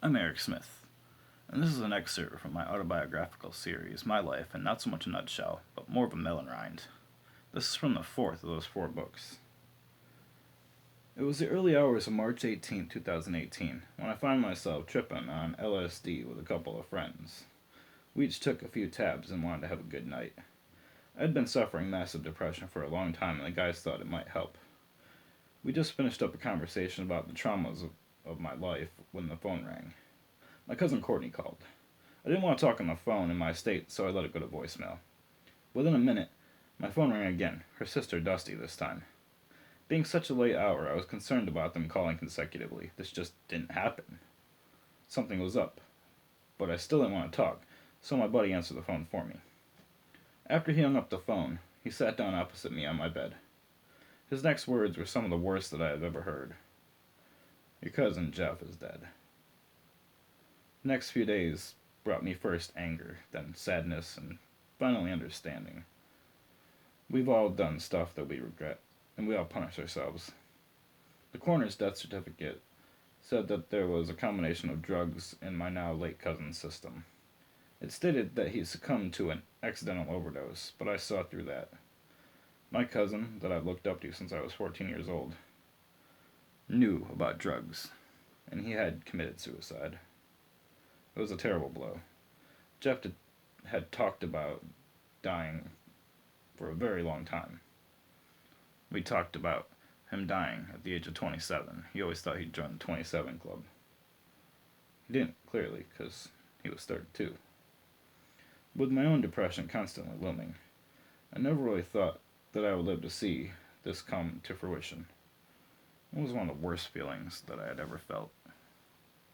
I'm Eric Smith, and this is an excerpt from my autobiographical series, My Life, and not so much a nutshell, but more of a melon rind. This is from the fourth of those four books. It was the early hours of March 18, 2018, when I found myself tripping on LSD with a couple of friends. We each took a few tabs and wanted to have a good night. I'd been suffering massive depression for a long time, and the guys thought it might help. We just finished up a conversation about the traumas of my life when the phone rang. My cousin Courtney called. I didn't want to talk on the phone in my state, so I let it go to voicemail. Within a minute, my phone rang again, her sister Dusty this time. Being such a late hour, I was concerned about them calling consecutively. This just didn't happen. Something was up, but I still didn't want to talk, so my buddy answered the phone for me. After he hung up the phone, he sat down opposite me on my bed. His next words were some of the worst that I have ever heard. Your cousin Jeff is dead. The next few days brought me first anger, then sadness, and finally understanding. We've all done stuff that we regret, and we all punish ourselves. The coroner's death certificate said that there was a combination of drugs in my now late cousin's system. It stated that he succumbed to an accidental overdose, but I saw through that. My cousin, that I've looked up to since I was 14 years old, knew about drugs, and he had committed suicide. It was a terrible blow. Jeff had talked about dying for a very long time. We talked about him dying at the age of 27. He always thought he'd join the 27 club. He didn't, clearly, because he was 32. With my own depression constantly looming, I never really thought that I would live to see this come to fruition. It was one of the worst feelings that I had ever felt.